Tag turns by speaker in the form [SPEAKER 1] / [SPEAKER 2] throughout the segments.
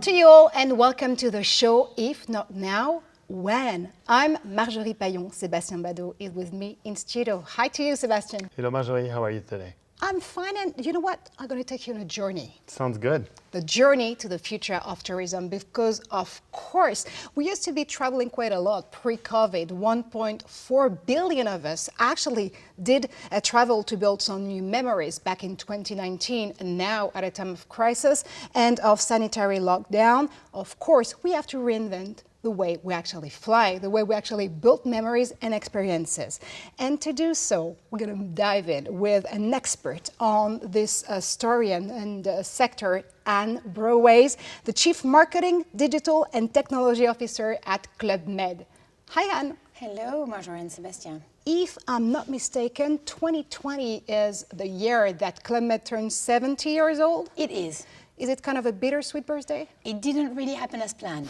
[SPEAKER 1] to you all and welcome to the show, If Not Now, When? I'm Marjorie Paillon. Sébastien Badeau is with me in studio. Hi to you, Sébastien.
[SPEAKER 2] Hello, Marjorie. How are you today?
[SPEAKER 1] I'm fine, and you know what? I'm going to take you on a journey.
[SPEAKER 2] Sounds good.
[SPEAKER 1] The journey to the future of tourism, because of course, we used to be traveling quite a lot pre-COVID. 1.4 billion of us actually did travel to build some new memories back in 2019. And now, at a time of crisis and of sanitary lockdown, of course, we have to reinvent the way we actually fly, the way we actually build memories and experiences. And to do so, we're going to dive in with an expert on this story and sector, Anne Browaeys, the Chief Marketing, Digital and Technology Officer at Club Med. Hi, Anne.
[SPEAKER 3] Hello, Marjorie and Sébastien.
[SPEAKER 1] If I'm not mistaken, 2020 is the year that Club Med turns 70 years old?
[SPEAKER 3] It is.
[SPEAKER 1] Is it kind of a bittersweet birthday?
[SPEAKER 3] It didn't really happen as planned.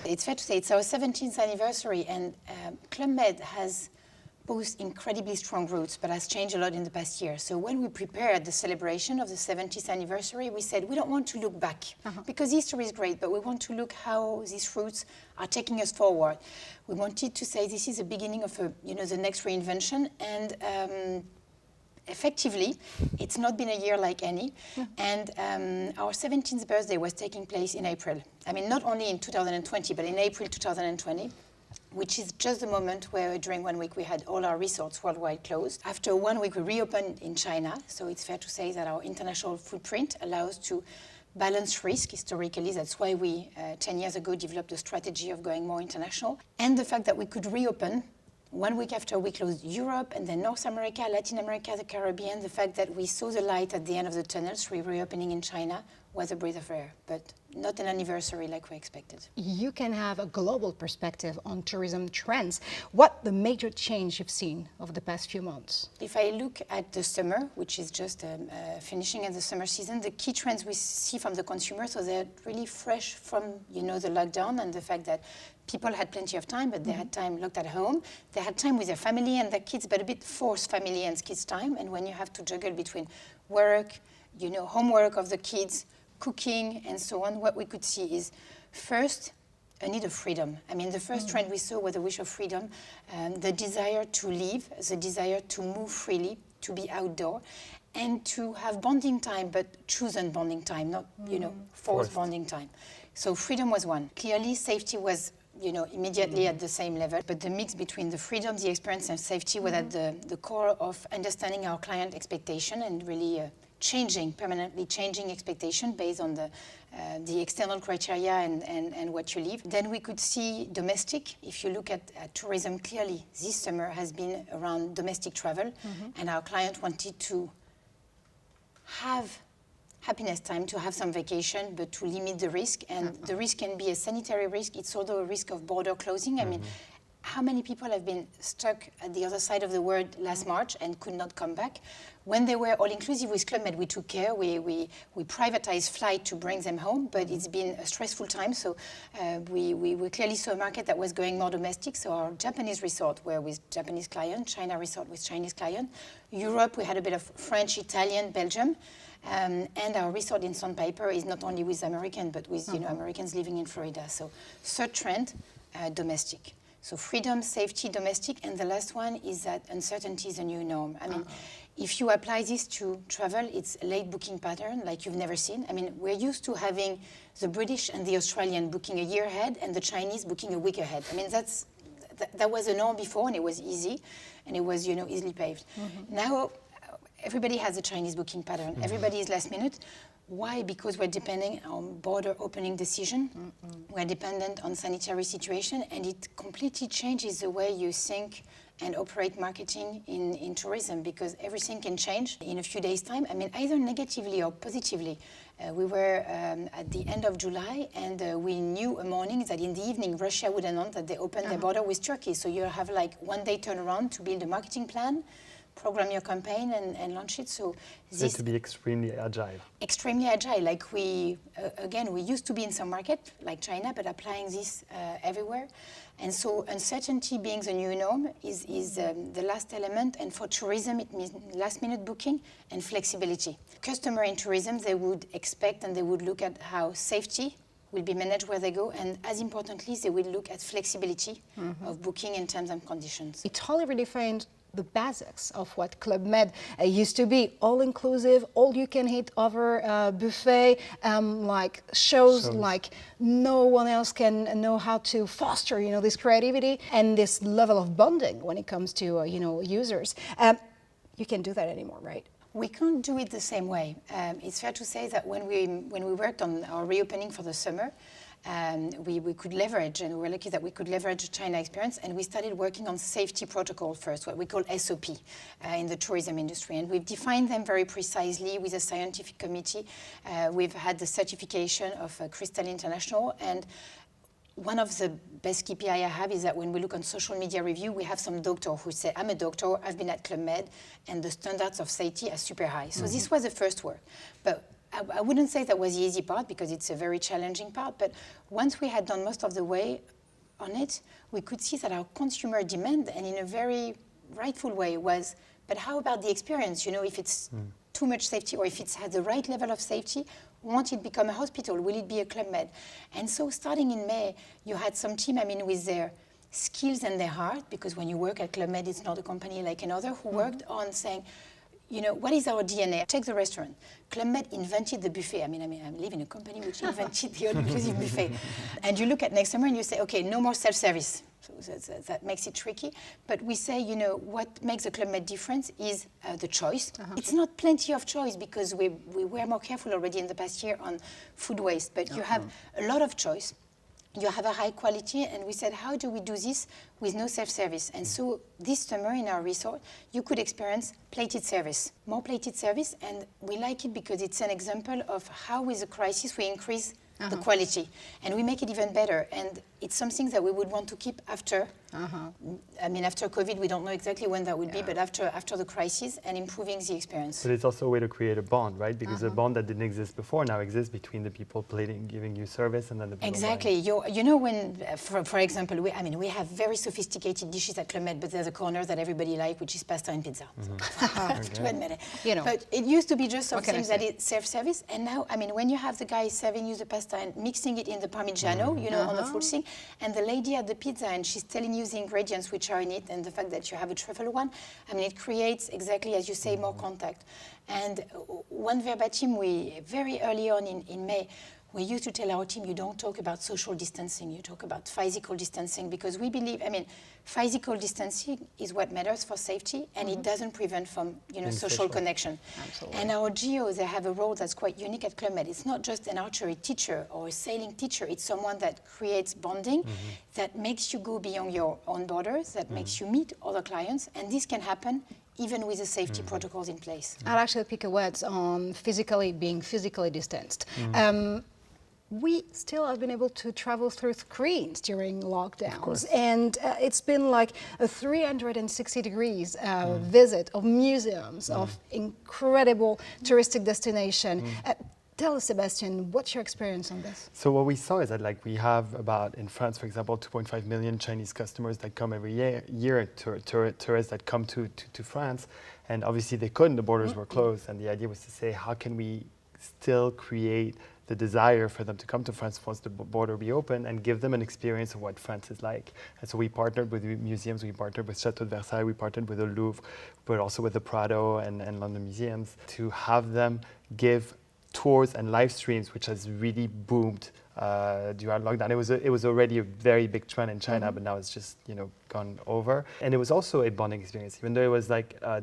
[SPEAKER 3] It's fair to say it's our 17th anniversary, and Club Med has both incredibly strong roots, but has changed a lot in the past year. So when we prepared the celebration of the 70th anniversary, we said we don't want to look back, because history is great, but we want to look how these roots are taking us forward. We wanted to say this is the beginning of the next reinvention, and effectively, it's not been a year like any, and our 17th birthday was taking place in April. I mean, not only in 2020, but in April 2020, which is just the moment where during 1 week we had all our resorts worldwide closed. After 1 week, we reopened in China, so it's fair to say that our international footprint allows to balance risk historically. That's why we, 10 years ago, developed a strategy of going more international. And the fact that we could reopen 1 week after we closed Europe, and then North America, Latin America, the Caribbean, the fact that we saw the light at the end of the tunnel through reopening in China was a breath of air, but not an anniversary like we expected.
[SPEAKER 1] You can have a global perspective on tourism trends. What the major change you've seen over the past few months?
[SPEAKER 3] If I look at the summer, which is just finishing at the summer season, the key trends we see from the consumer, so they're really fresh from the lockdown and the fact that people had plenty of time, but they had time locked at home. They had time with their family and their kids, but a bit forced family and kids time. And when you have to juggle between work, homework of the kids, cooking, and so on, what we could see is first, a need of freedom. I mean, the first trend we saw was the wish of freedom, the desire to live, the desire to move freely, to be outdoor, and to have bonding time, but chosen bonding time, not, forced bonding time. So freedom was one. Clearly, safety was immediately at the same level. But the mix between the freedom, the experience, and safety was at the core of understanding our client expectation and really permanently changing expectation based on the external criteria and what you live. Then we could see domestic. If you look at tourism, clearly this summer has been around domestic travel, and our client wanted to have happiness time, to have some vacation, but to limit the risk. And the risk can be a sanitary risk. It's also a risk of border closing. I mean, how many people have been stuck at the other side of the world last March and could not come back? When they were all-inclusive with Club Med, we took care. We privatized flight to bring them home, but it's been a stressful time. So we clearly saw a market that was going more domestic. So our Japanese resort were with Japanese client, China resort with Chinese client. Europe, we had a bit of French, Italian, Belgium. And our resort in Sandpiper is not only with American, but with Americans living in Florida. So third trend, domestic. So freedom, safety, domestic, and the last one is that uncertainty is a new norm. I mean, if you apply this to travel, it's a late booking pattern like you've never seen. I mean, we're used to having the British and the Australian booking a year ahead and the Chinese booking a week ahead. I mean, that was a norm before, and it was easy, and it was, easily paved. Now, everybody has a Chinese booking pattern. Everybody is last minute. Why? Because we're depending on border opening decision. We're dependent on sanitary situation, and it completely changes the way you think and operate marketing in tourism, because everything can change in a few days' time. I mean, either negatively or positively. We were at the end of July, and we knew a morning that in the evening Russia would announce that they opened their border with Turkey. So you have like 1 day turnaround to build a marketing plan, program your campaign and launch it. So
[SPEAKER 2] You need to be extremely agile.
[SPEAKER 3] Extremely agile. Like we used to be in some market, like China, but applying this everywhere. And so uncertainty being the new norm is the last element. And for tourism, it means last-minute booking and flexibility. Customer in tourism, they would expect and they would look at how safety will be managed where they go. And as importantly, they will look at flexibility of booking in terms and conditions.
[SPEAKER 1] It totally redefined the basics of what Club Med used to be: all-inclusive, all-you-can-eat over buffet, like shows like no one else can know how to foster, this creativity and this level of bonding when it comes to, users. You can't do that anymore, right?
[SPEAKER 3] We can't do it the same way. It's fair to say that when we worked on our reopening for the summer, we could leverage, and we were lucky that we could leverage the China experience, and we started working on safety protocol first, what we call SOP in the tourism industry. And we've defined them very precisely with a scientific committee. We've had the certification of Crystal International, and one of the best KPI I have is that when we look on social media review, we have some doctor who say, I'm a doctor, I've been at Club Med, and the standards of safety are super high. So this was the first work. But I wouldn't say that was the easy part, because it's a very challenging part. But once we had done most of the way on it, we could see that our consumer demand, and in a very rightful way, was, but how about the experience? If it's too much safety, or if it's had the right level of safety, won't it become a hospital? Will it be a Club Med? And so starting in May, you had some team, with their skills and their heart, because when you work at Club Med, it's not a company like another, who worked on saying, what is our DNA? Take the restaurant. Club Med invented the buffet. I live in a company which invented the all-inclusive buffet. And you look at next summer and you say, okay, no more self-service. So that makes it tricky. But we say, what makes the Club Med difference is the choice. It's not plenty of choice, because we were more careful already in the past year on food waste. But you have a lot of choice. You have a high quality, and we said, how do we do this with no self-service? And so this summer in our resort, you could experience plated service, more plated service, and we like it because it's an example of how with the crisis we increase the quality, and we make it even better. And it's something that we would want to keep after. After COVID, we don't know exactly when that would be, but after the crisis, and improving the experience.
[SPEAKER 2] But it's also a way to create a bond, right? Because a bond that didn't exist before now exists between the people giving you service and then the people
[SPEAKER 3] Exactly. When, for example, we have very sophisticated dishes at Club Med, but there's a corner that everybody likes, which is pasta and pizza. I have to admit it. But it used to be just something that is self-service, and now, when you have the guy serving you the pasta and mixing it in the Parmigiano, on the full thing, and the lady at the pizza, and she's telling you the ingredients which are in it, and the fact that you have a truffle one, it creates, exactly as you say, more contact. And one verbatim, we very early on in May, we used to tell our team, you don't talk about social distancing, you talk about physical distancing, because we believe, physical distancing is what matters for safety, and it doesn't prevent from, social connection.
[SPEAKER 1] Absolutely.
[SPEAKER 3] And our GOs, they have a role that's quite unique at Club Med. It's not just an archery teacher or a sailing teacher, it's someone that creates bonding, that makes you go beyond your own borders, that makes you meet other clients, and this can happen even with the safety protocols in place.
[SPEAKER 1] I'll actually pick a word on being physically distanced. We still have been able to travel through screens during lockdowns, and it's been like a 360 degrees visit of museums, of incredible touristic destination. Tell us, Sebastian, what's your experience on this?
[SPEAKER 2] So what we saw is that we have about, in France, for example, 2.5 million Chinese customers that come every year, tourists that come to France, and obviously they couldn't, the borders were closed, and the idea was to say, how can we still create the desire for them to come to France once the border reopened, and give them an experience of what France is like. And so we partnered with museums, we partnered with Château de Versailles, we partnered with the Louvre, but also with the Prado and London museums, to have them give tours and live streams, which has really boomed during lockdown. It was already a very big trend in China, but now it's just gone over. And it was also a bonding experience, even though it was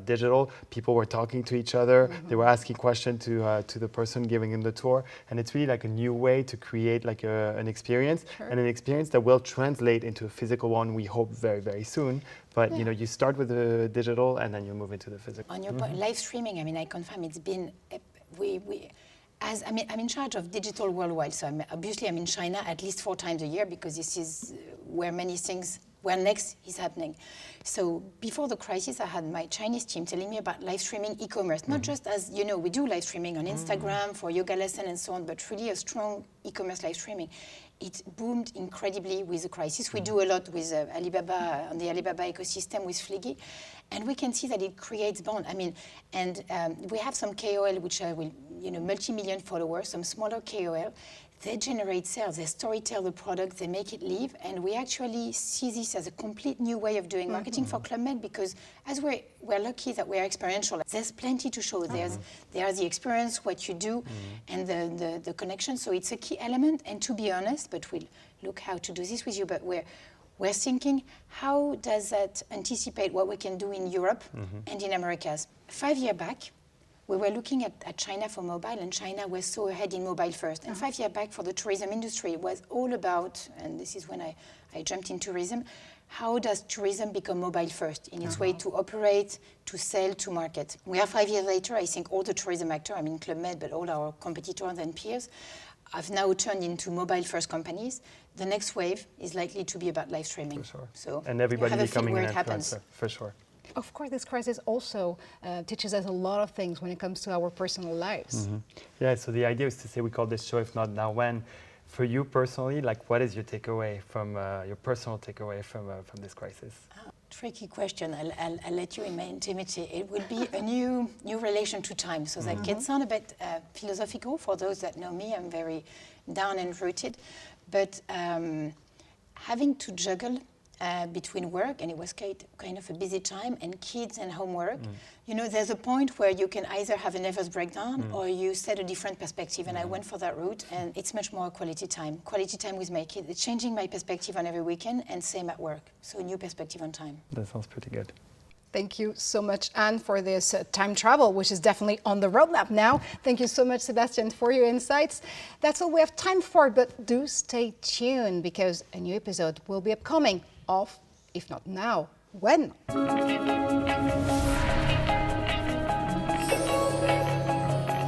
[SPEAKER 2] digital. People were talking to each other. They were asking questions to the person giving them the tour, and it's really a new way to create an experience, and an experience that will translate into a physical one. We hope very, very soon. But you start with the digital, and then you move into the physical.
[SPEAKER 3] On your point, live streaming. I confirm it's been As I'm in charge of digital worldwide, so I'm in China at least 4 times a year, because this is where many things where next is happening. So before the crisis, I had my Chinese team telling me about live streaming e-commerce, not just as, you know, we do live streaming on Instagram for yoga lesson and so on, but really a strong e-commerce live streaming. It boomed incredibly with the crisis. We do a lot with Alibaba, on the Alibaba ecosystem with Fliggy, and we can see that it creates bond. I mean, and we have some KOL, which are, you know, multi-million followers, some smaller KOL. They generate sales, they storytell the product, they make it live, and we actually see this as a complete new way of doing marketing for Club Med, because as we're lucky that we're experiential. There's plenty to show. There's the experience, what you do, and the connection. So it's a key element. And to be honest, but we'll look how to do this with you, but we're thinking, how does that anticipate what we can do in Europe and in Americas? 5 years back, we were looking at China for mobile, and China was so ahead in mobile first. And 5 years back, for the tourism industry, it was all about, and this is when I jumped in tourism, how does tourism become mobile first in its way to operate, to sell, to market? We are 5 years later. I think all the tourism actors, I mean Club Med, but all our competitors and peers, have now turned into mobile-first companies. The next wave is likely to be about live streaming.
[SPEAKER 2] For sure.
[SPEAKER 3] So
[SPEAKER 2] and everybody
[SPEAKER 3] you have a
[SPEAKER 2] becoming
[SPEAKER 3] feel
[SPEAKER 2] an
[SPEAKER 3] where it happens.
[SPEAKER 2] influencer, for sure.
[SPEAKER 1] Of course, this crisis also teaches us a lot of things when it comes to our personal lives.
[SPEAKER 2] Yeah, so the idea is to say we call this show If Not Now When. For you personally, like, what is your takeaway from your personal takeaway from this crisis?
[SPEAKER 3] Tricky question. I'll let you in my intimity. It would be a new relation to time. So that can sound a bit philosophical. For those that know me, I'm very down and rooted. But having to juggle between work, and it was kind of a busy time, and kids and homework, you know, there's a point where you can either have a nervous breakdown or you set a different perspective, and I went for that route, and it's much more quality time with my kids. It's changing my perspective on every weekend, and same at work. So a new perspective on time.
[SPEAKER 2] That sounds pretty good.
[SPEAKER 1] Thank you so much, Anne, for this time travel, which is definitely on the roadmap now. Thank you so much, Sebastian, for your insights. That's all we have time for, but do stay tuned, because a new episode will be upcoming of If Not Now, When?